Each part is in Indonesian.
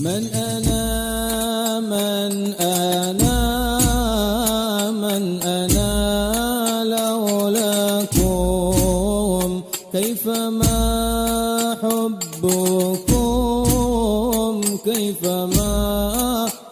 من أنا من أنا من أنا لولاكم كيفما حبكم كيفما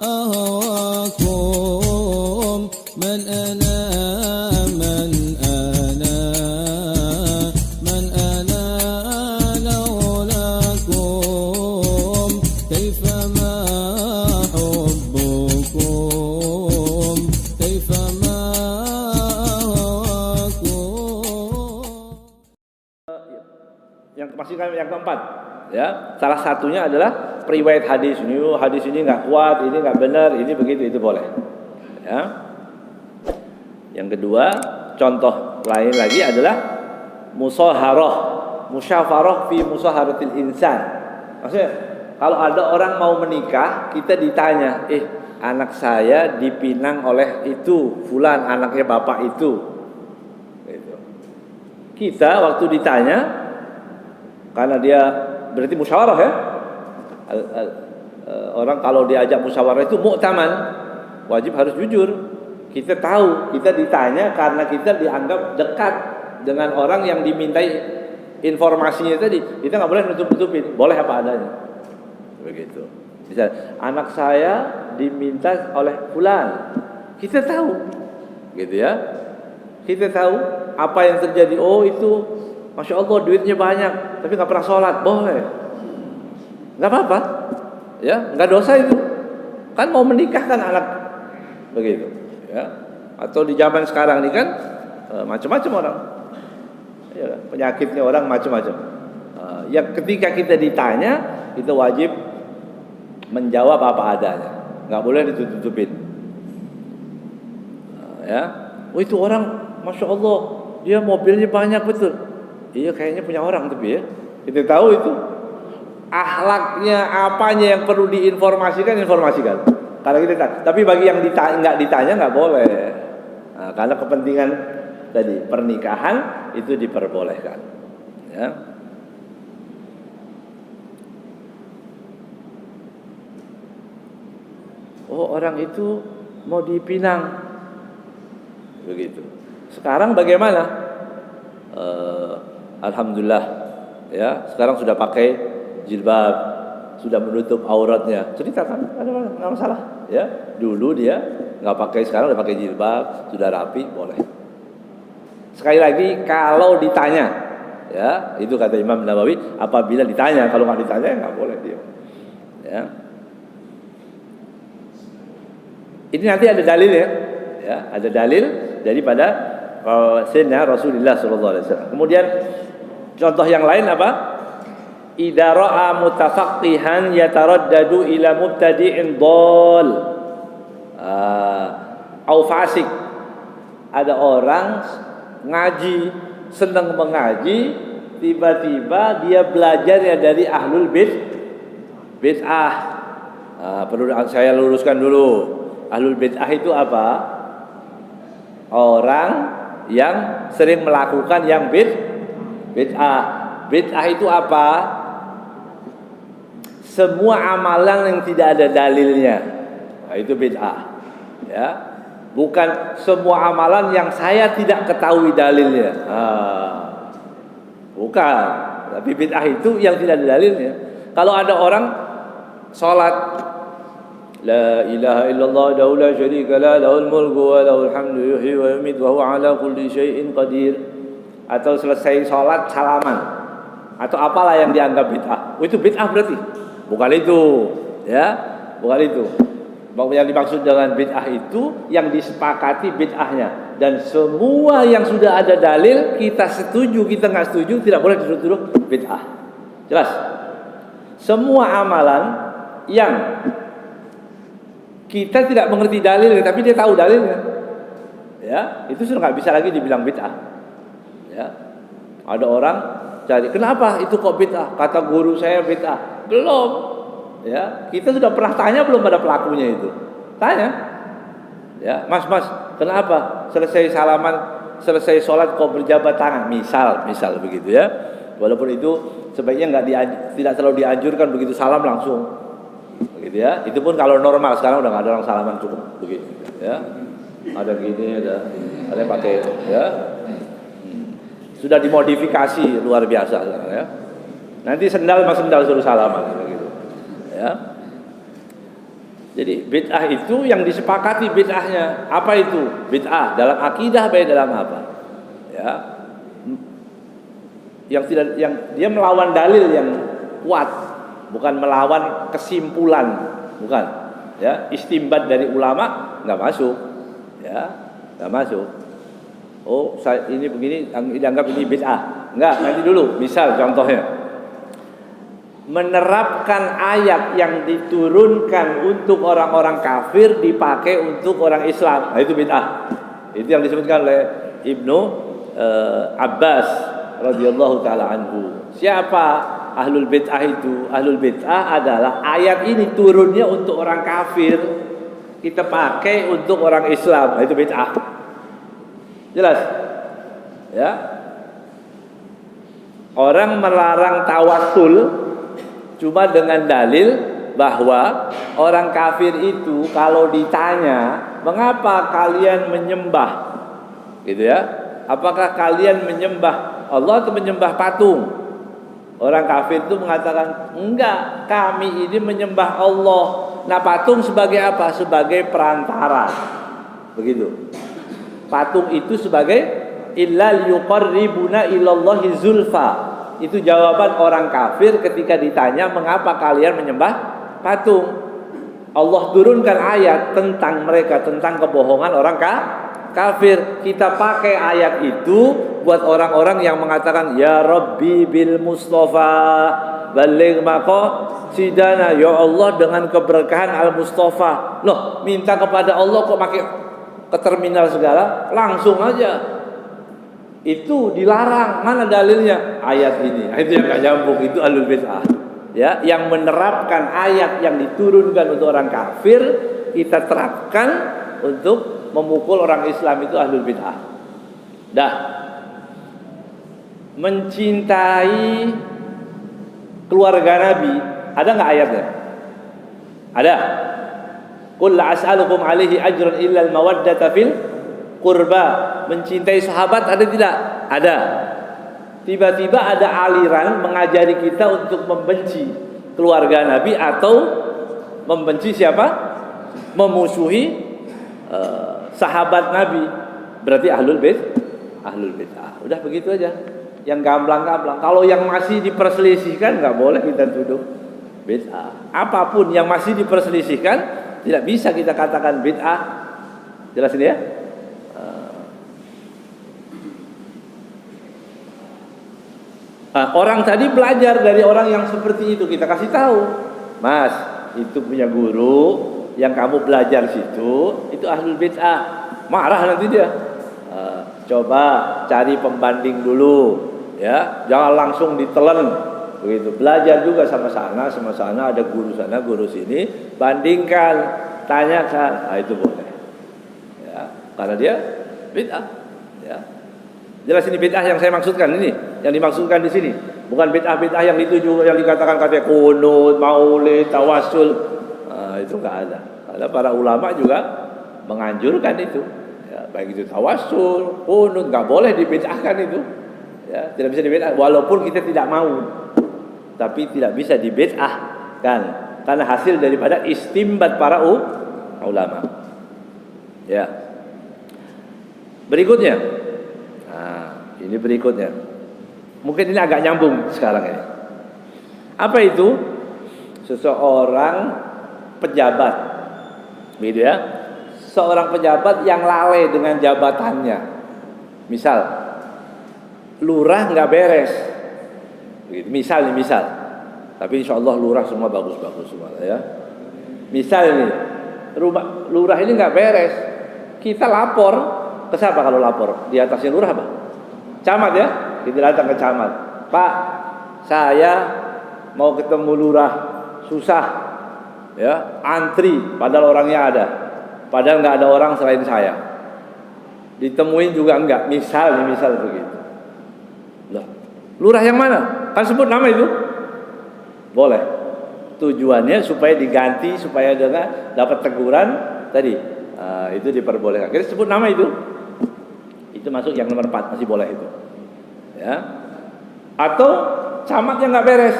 أهواكم من أنا من أنا من أنا لولاكم كيفما حبكم كيفما أهواكم. Yang masih yang keempat, ya, salah satunya adalah riwayat hadis ini nggak kuat, ini nggak benar, ini begitu, itu boleh, ya. Yang kedua, contoh lain lagi adalah musyafarah fi musaharatil insan. Maksudnya kalau ada orang mau menikah, kita ditanya, anak saya dipinang oleh itu fulan, anaknya bapak itu. Gitu. Kita waktu ditanya, karena dia berarti musyawarah, ya. Orang kalau diajak musyawarah itu mu'taman, wajib harus jujur. Kita tahu, kita ditanya karena kita dianggap dekat dengan orang yang dimintai informasinya tadi. Kita nggak boleh nutup-nutupin, boleh apa adanya. Begitu. Bisa, anak saya diminta oleh fulan. Kita tahu, gitu ya. Kita tahu apa yang terjadi. Oh itu, masya Allah duitnya banyak, tapi nggak pernah sholat, boleh. Nggak apa-apa, ya, nggak dosa itu. Kan mau menikahkan anak, begitu, ya. Atau di zaman sekarang ini kan macam-macam orang, ya, penyakitnya orang macam-macam. Ya ketika kita ditanya, kita wajib menjawab apa adanya, nggak boleh ditutup-tutupin. Ya, oh itu orang, masya Allah, dia mobilnya banyak betul. Iya kayaknya punya orang, tapi ya kita tahu itu. Akhlaknya, apanya yang perlu diinformasikan, informasikan. Karena kita tahu. Tapi bagi yang nggak ditanya nggak boleh. Nah, karena kepentingan tadi pernikahan itu diperbolehkan. Ya. Oh orang itu mau dipinang, begitu. Sekarang bagaimana? Alhamdulillah, ya sekarang sudah pakai jilbab, sudah menutup auratnya. Ceritakan, ada nggak masalah, ya. Dulu dia nggak pakai, sekarang udah pakai jilbab, sudah rapi, boleh. Sekali lagi, kalau ditanya, ya itu kata Imam Nawawi, apabila ditanya, kalau nggak ditanya nggak boleh dia. Ya. Ini nanti ada dalil, ya, ada dalil daripada Sayyidina Rasulullah SAW. Kemudian contoh yang lain apa? Idza ra'a mutafaqqihan yataraddadu ila mubtadi'in dhal au fasik. Ada orang ngaji, senang mengaji, tiba-tiba dia belajarnya dari ahlul bid'ah. Perlu saya luruskan dulu. Ahlul bid'ah itu apa? Orang yang sering melakukan yang bid'ah. Bid'ah itu apa? Semua amalan yang tidak ada dalilnya, nah, itu bid'ah, ya. Bukan semua amalan yang saya tidak ketahui dalilnya, bukan. Tapi bid'ah itu yang tidak ada dalilnya. Kalau ada orang sholat, la ilaha illallah dahu la syarika la lahul mulku wa lahul hamdu yuhyi wa yumiitu wa huwa ala kulli syai'in qadir. Atau selesai sholat salaman, atau apalah yang dianggap bid'ah, itu bid'ah berarti. Bukan itu, ya, bukan itu. Yang dimaksud dengan bid'ah itu yang disepakati bid'ahnya, dan semua yang sudah ada dalil kita setuju, kita nggak setuju, tidak boleh dituduh bid'ah. Jelas? Semua amalan yang kita tidak mengerti dalilnya, tapi dia tahu dalilnya, ya, itu sudah nggak bisa lagi dibilang bid'ah. Ya, ada orang cari, kenapa itu kok bid'ah? Kata guru saya bid'ah. Belum, ya, kita sudah pernah tanya belum pada pelakunya itu? Tanya, ya, mas, kenapa selesai salaman, selesai sholat kok berjabat tangan? Misal begitu, ya. Walaupun itu sebaiknya tidak terlalu dianjurkan begitu salam langsung, begitu ya. Itu pun kalau normal, sekarang udah nggak ada orang salaman cukup begitu ya. Ada gini, ada yang pakai ya. Sudah dimodifikasi luar biasa sekarang ya. Nanti sendal mas sendal suruh salaman begitu ya. Jadi bid'ah itu yang disepakati bid'ahnya. Apa itu bid'ah? Dalam akidah baik dalam apa? Ya. Yang dia melawan dalil yang kuat, bukan melawan kesimpulan, bukan. Ya, istimbat dari ulama nggak masuk. Ya, nggak masuk. Oh, ini begini dianggap ini bid'ah. Enggak, nanti dulu. Misal contohnya menerapkan ayat yang diturunkan untuk orang-orang kafir dipakai untuk orang Islam. Nah, itu bid'ah. Itu yang disebutkan oleh Ibnu Abbas radhiyallahu taala anhu. Siapa ahlul bid'ah itu? Ahlul bid'ah adalah ayat ini turunnya untuk orang kafir, kita pakai untuk orang Islam. Nah, itu bid'ah. Jelas? Ya. Orang melarang tawassul cuma dengan dalil bahwa orang kafir itu kalau ditanya, mengapa kalian menyembah, gitu ya? Apakah kalian menyembah Allah atau menyembah patung? Orang kafir itu mengatakan, enggak, kami ini menyembah Allah. Nah, patung sebagai apa? Sebagai perantara. Begitu. Patung itu sebagai illal yuqarribuna ilallahi zulfa. Itu jawaban orang kafir ketika ditanya mengapa kalian menyembah patung. Allah turunkan ayat tentang mereka, tentang kebohongan orang kafir. Kita pakai ayat itu buat orang-orang yang mengatakan ya Rabbi bil Mustafa baligh maqasidana, ya Allah dengan keberkahan Al Mustafa. Loh, minta kepada Allah kok pakai ke terminal segala, langsung aja. Itu dilarang. Mana dalilnya? Ayat ini. Itu yang gak nyambung, itu ahlul bid'ah. Ya, yang menerapkan ayat yang diturunkan untuk orang kafir, kita terapkan untuk memukul orang Islam, itu ahlul bid'ah. Dah. Mencintai keluarga Nabi, ada enggak ayatnya? Ada. Qul la as'alukum alaihi ajran illa al-mawaddata fil qurba. Mencintai sahabat ada tidak? Ada. Tiba-tiba ada aliran mengajari kita untuk membenci keluarga Nabi atau membenci siapa? Memusuhi sahabat Nabi. Berarti ahlul bid'ah. Udah begitu aja. Yang gamblang-gamblang. Kalau yang masih diperselisihkan nggak boleh kita tuduh bid'ah. Apapun yang masih diperselisihkan tidak bisa kita katakan bid'ah. Jelas ini ya? Orang tadi belajar dari orang yang seperti itu, kita kasih tahu, Mas, itu punya guru yang kamu belajar situ, itu ahlul bid'ah. Marah nanti dia. Coba cari pembanding dulu, ya, jangan langsung ditelan, begitu. Belajar juga sama sana ada guru sana, guru sini, bandingkan, tanyakan, itu boleh, ya, karena dia bid'ah, ya. Jelas ini bid'ah yang saya maksudkan ini, yang dimaksudkan di sini. Bukan bid'ah yang dituju, yang dikatakan katanya kunut, maulid, tawassul. Itu enggak ada. Karena para ulama juga menganjurkan itu. Ya, baik itu tawassul, kunut, enggak boleh dibid'ahkan itu. Ya, tidak bisa dibid'ah walaupun kita tidak mau. Tapi tidak bisa dibid'ahkan karena hasil daripada istimbat para ulama. Ya. Berikutnya. Ini berikutnya. Mungkin ini agak nyambung sekarang ini. Apa itu? Seseorang pejabat, gitu ya. Seorang pejabat yang lalai dengan jabatannya. Misal, lurah nggak beres. Begitu. Misal. Tapi insya Allah lurah semua bagus-bagus semua ya. Misal ini, lurah ini nggak beres. Kita lapor ke siapa kalau lapor? Di atasnya lurah apa? Camat ya, kita datang ke camat. Pak, saya mau ketemu lurah, susah, ya, antri, padahal orangnya ada, padahal nggak ada orang selain saya. Ditemuin juga enggak, misal begitu. Loh, lurah yang mana? Kan sebut nama itu, boleh. tujuannya supaya diganti, supaya dapat teguran tadi. Itu diperbolehkan. Kita sebut nama itu masuk yang nomor 4, masih boleh itu. Ya. Atau camat yang nggak beres,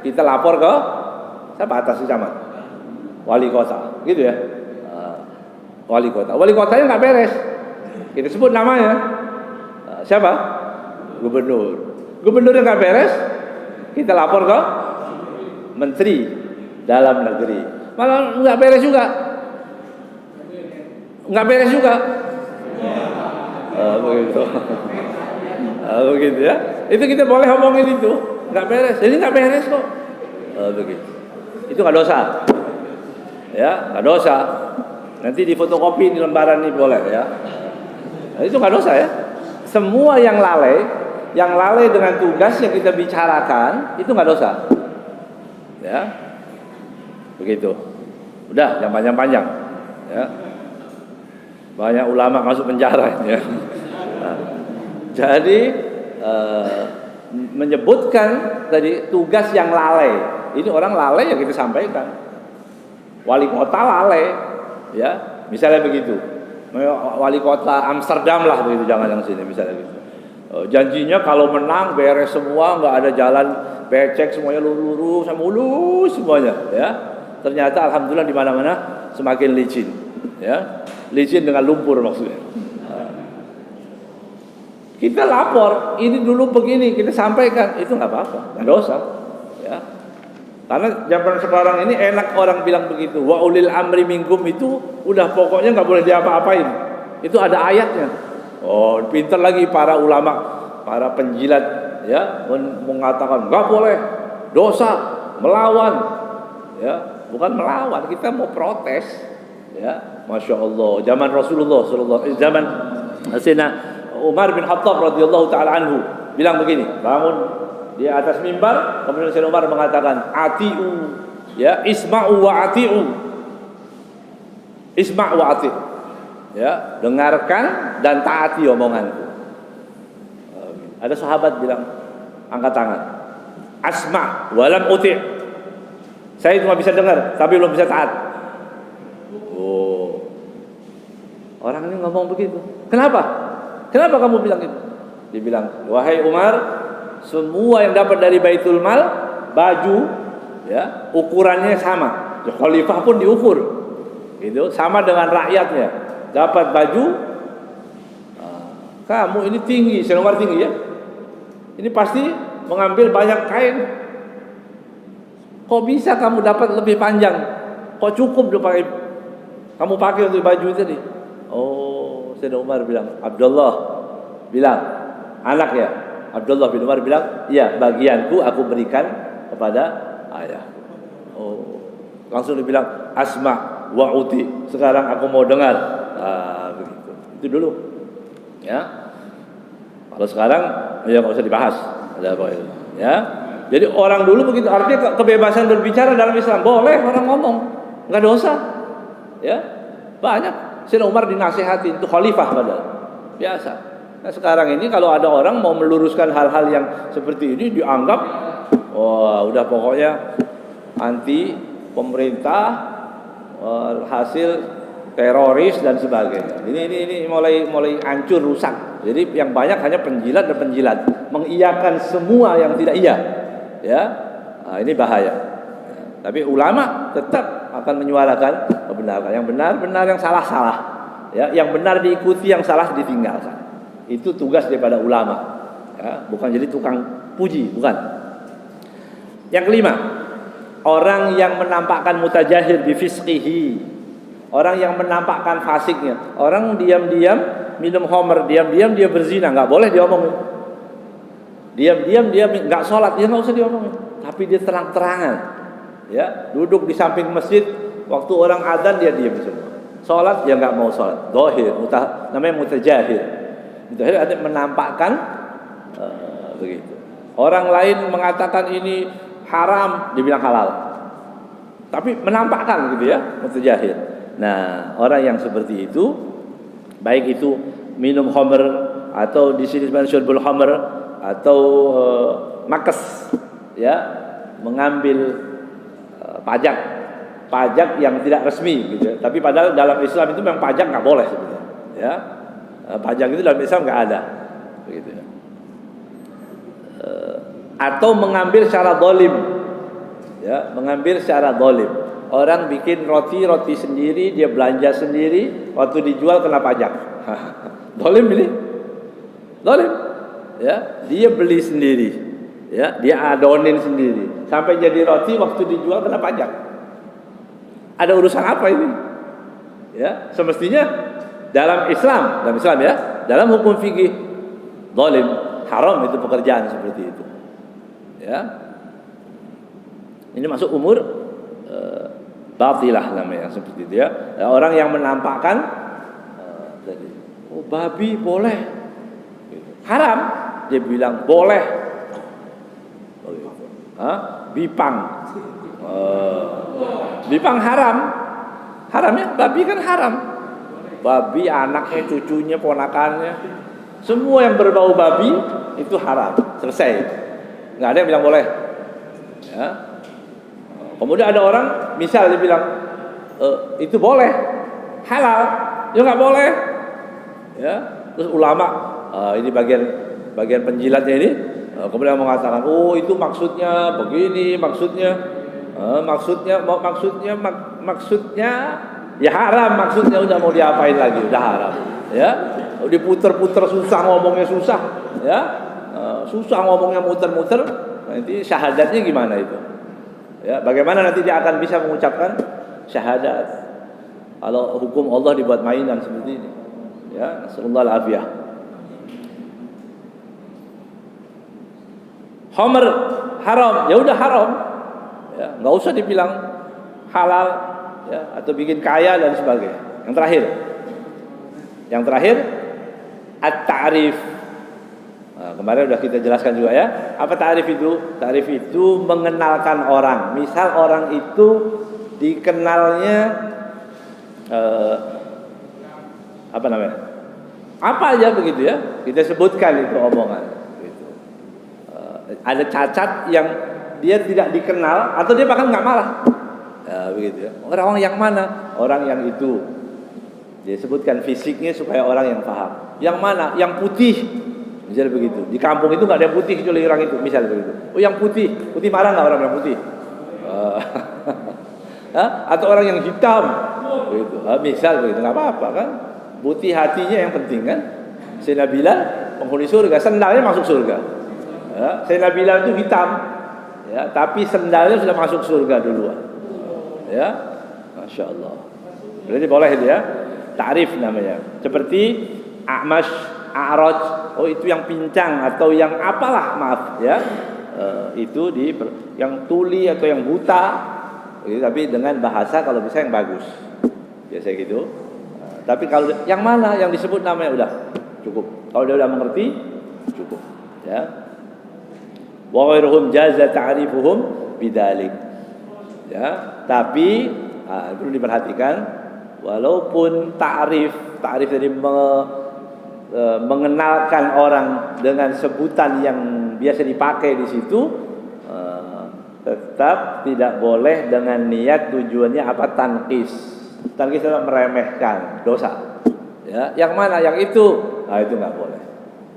kita lapor ke siapa? Atas camat, wali kota, gitu ya. Wali kotanya nggak beres, kita sebut namanya. Siapa? Gubernurnya nggak beres, kita lapor ke Menteri Dalam Negeri. Malah nggak beres juga. Begitu. Begitu ya. Itu kita boleh ngomongin itu. Nggak beres. Jadi nggak beres kok. Begitu. Itu nggak dosa. Ya, nggak dosa. Nanti difotokopi di lembaran ini boleh ya. Nah, itu nggak dosa ya. Semua yang lalai dengan tugas yang kita bicarakan itu nggak dosa. Ya. Begitu. Udah, yang panjang-panjang. Ya. Banyak ulama masuk penjara ya. Nah, jadi menyebutkan tadi tugas yang lalai. Ini orang lalai yang kita sampaikan. Wali kota lalai, ya. Misalnya begitu. Wali kota Amsterdam lah begitu, jangan yang sini misalnya gitu. Janjinya kalau menang beres semua, nggak ada jalan becek, semuanya lurus semuanya, ya. Ternyata alhamdulillah di mana-mana semakin licin, ya. Licin dengan lumpur maksudnya. Kita lapor, ini dulu begini, kita sampaikan, itu nggak apa-apa, nggak dosa, ya. Karena zaman sekarang ini enak orang bilang begitu. Wa ulil amri minkum itu udah pokoknya nggak boleh diapa-apain. Itu ada ayatnya. Oh, pintar lagi para ulama, para penjilat, ya, mengatakan nggak boleh, dosa, melawan, ya, bukan melawan, kita mau protes, ya. Masya Allah, zaman Rasulullah zaman Sayyidina Umar bin Khattab radhiyallahu taala anhu bilang begini, bangun di atas mimbar, kemudian Sayyidina Umar mengatakan atiu, ya, isma'u wa atiu, isma' wa atiu, ya, dengarkan dan taati omonganku. Ada sahabat bilang, angkat tangan, asma' walam uti', saya cuma bisa dengar tapi belum bisa taat. Orang ini ngomong begitu. Kenapa kamu bilang itu? Dia bilang, wahai Umar, semua yang dapat dari Baitul Mal, baju, ya, ukurannya sama. Khalifah pun diukur, gitu, sama dengan rakyatnya. Dapat baju, kamu ini tinggi, Sayyidina Umar tinggi ya. Ini pasti mengambil banyak kain. Kok bisa kamu dapat lebih panjang? Kok cukup kamu pakai untuk baju tadi? Oh, Sayyidina Umar bilang, Abdullah bilang, anak ya. Abdullah bin Umar bilang, iya, bagianku aku berikan kepada ayah. Oh, langsung dibilang asma wa uti. Sekarang aku mau dengar. Begitu. Itu dulu. Ya. Kalau sekarang ya nggak usah dibahas. Ada apa itu? Ya. Jadi orang dulu begitu, artinya kebebasan berbicara dalam Islam boleh orang ngomong, nggak dosa. Ya. Banyak. Sayyidina Umar dinasihati, itu khalifah padahal. Biasa. Nah sekarang ini kalau ada orang mau meluruskan hal-hal yang seperti ini dianggap, wah udah pokoknya anti pemerintah, hasil teroris dan sebagainya. Ini mulai hancur, rusak. Jadi yang banyak hanya penjilat dan penjilat, mengiyakan semua yang tidak iya. Ya, nah, ini bahaya. Tapi ulama tetap akan menyuarakan kebenaran. Yang benar, yang salah. Ya, yang benar diikuti, yang salah ditinggalkan. Itu tugas daripada ulama. Ya, bukan jadi tukang puji, bukan. Yang kelima, orang yang menampakkan mutajahir bi fisqihi. Orang yang menampakkan fasiknya. Orang diam-diam minum khamr, diam-diam dia berzina, enggak boleh diomongin. Diam-diam dia enggak sholat, dia enggak usah diomongin. Tapi dia terang-terangan. Ya, duduk di samping masjid, waktu orang adzan dia diam semua. Salat dia enggak mau salat. Zahir, namanya mutajahir. Mutajahir artinya menampakkan begitu. Orang lain mengatakan ini haram, dibilang halal. Tapi menampakkan gitu ya, mutajahir. Nah, orang yang seperti itu, baik itu minum khamr atau di sini sebenarnya syurbul khamr atau makes, ya, mengambil pajak yang tidak resmi gitu ya. Tapi padahal dalam Islam itu memang pajak nggak boleh sebenarnya ya. Pajak itu dalam Islam nggak ada begitu ya. Atau mengambil secara zalim ya, mengambil secara zalim. Orang bikin roti sendiri, dia belanja sendiri, waktu dijual kena pajak. Zalim ini, zalim ya, dia beli sendiri ya, dia adonin sendiri sampai jadi roti, waktu dijual kena pajak. Ada urusan apa ini ya? Semestinya dalam Islam ya, dalam hukum fikih zalim, haram itu pekerjaan seperti itu ya. Ini masuk umur batilah namanya seperti itu ya. Orang yang menampakkan babi boleh, haram, dia bilang boleh. Bipang, bipang haram ya, babi kan haram. Babi, anaknya, cucunya, ponakannya, semua yang berbau babi itu haram, selesai. Nggak ada yang bilang boleh ya. Kemudian ada orang misal dia bilang itu boleh, halal, ya nggak boleh ya. Terus ulama ini bagian penjilatnya ini kemudian mengatakan, oh itu maksudnya begini, maksudnya ya haram, maksudnya udah mau diapain lagi, udah haram ya. Diputer-puter susah ngomongnya, susah ya, susah ngomongnya, muter-muter. Nanti syahadatnya gimana itu ya? Bagaimana nanti dia akan bisa mengucapkan syahadat kalau hukum Allah dibuat mainan seperti ini ya? Nasallallahu alaihi. Khamr haram, ya udah haram ya, nggak usah dibilang halal ya, atau bikin kaya dan sebagainya. Yang terakhir at-ta'rif. Kemarin udah kita jelaskan juga ya. Apa ta'rif itu? Ta'rif itu mengenalkan orang. Misal orang itu dikenalnya apa namanya? Apa aja begitu ya? Kita sebutkan itu omongan. Gitu. Ada cacat yang dia tidak dikenal atau dia bahkan nggak marah. Begitu ya. Orang yang mana? Orang yang itu. Dia sebutkan fisiknya supaya orang yang paham. Yang mana? Yang putih. Misalnya begitu. Di kampung itu nggak ada yang putih kecuali orang itu. Misalnya begitu. Oh yang putih. Putih marah nggak orang yang putih? Atau orang yang hitam. Begitu. Misal begitu. Nggak apa-apa kan? Putih hatinya yang penting kan. Sayyidina Bilal penghuni surga. Sendalnya masuk surga. Sayyidina Bilal itu hitam. Ya, tapi sendalnya sudah masuk surga duluan. Ya, Masya Allah. Berarti boleh itu ya. Ta'rif namanya. Seperti a'mash, a'raj, oh itu yang pincang atau yang apalah, maaf ya. Itu yang tuli atau yang buta. Tapi dengan bahasa kalau bisa yang bagus. Biasa gitu. Tapi kalau yang mana yang disebut namanya udah cukup. Kalau dia udah mengerti cukup ya. Wa ghairuhum jaza ta'rifuhum bidzalik. Ya, tapi perlu diperhatikan walaupun ta'rif dari mengenalkan orang dengan sebutan yang biasa dipakai di situ, tetap tidak boleh dengan niat tujuannya apa, tanqis. Tanqis adalah meremehkan dosa. Ya, yang mana? Yang itu. Itu nggak boleh.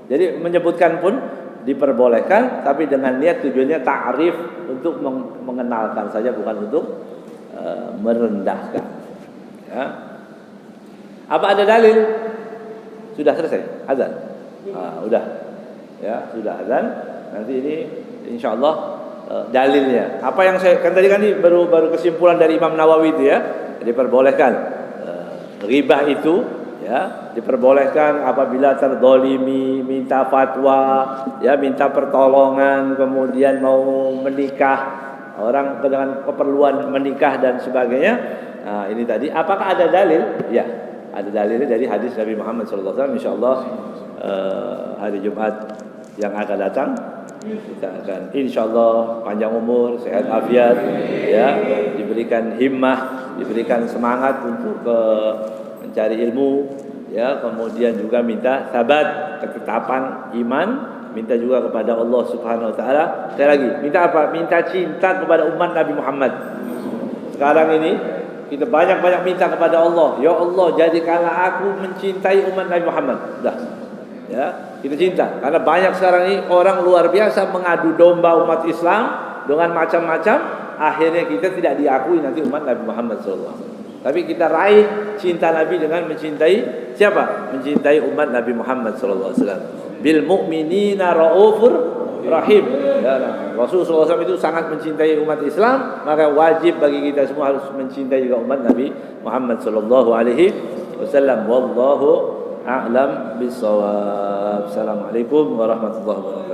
Jadi menyebutkan pun diperbolehkan, tapi dengan niat tujuannya ta'rif, untuk mengenalkan saja, bukan untuk merendahkan. Ya. Apa ada dalil? Sudah selesai azan. Udah. Ya, sudah azan. Nanti ini insyaallah dalilnya. Apa yang saya kan tadi kan ini baru kesimpulan dari Imam Nawawi itu ya. Diperbolehkan ghibah itu ya, diperbolehkan apabila terdolimi, minta fatwa, ya minta pertolongan, kemudian mau menikah, orang dengan keperluan menikah dan sebagainya. Nah, ini tadi apakah ada dalil? Ya, ada dalilnya dari hadis Nabi Muhammad SAW. Insyaallah hari Jumat yang akan datang kita akan insyaallah panjang umur, sehat afiat, ya, diberikan himmah, diberikan semangat untuk mencari ilmu, ya, kemudian juga minta sabat, ketetapan iman, minta juga kepada Allah Subhanahu wa taala. Sekali lagi, minta apa? Minta cinta kepada umat Nabi Muhammad Sekarang ini kita banyak-banyak minta kepada Allah, ya Allah jadikanlah aku mencintai umat Nabi Muhammad. Dah. Ya, kita cinta. Karena banyak sekarang ini orang luar biasa mengadu domba umat Islam dengan macam-macam, akhirnya kita tidak diakui nanti umat Nabi Muhammad SAW. Tapi kita raih cinta Nabi dengan mencintai siapa? Mencintai umat Nabi Muhammad SAW. Bil mu'minina raufur rahim. Ya, Rasulullah SAW itu sangat mencintai umat Islam, maka wajib bagi kita semua harus mencintai juga umat Nabi Muhammad sallallahu alaihi wasallam. Wallahu a'lam bissawab. Assalamualaikum warahmatullahi wabarakatuh.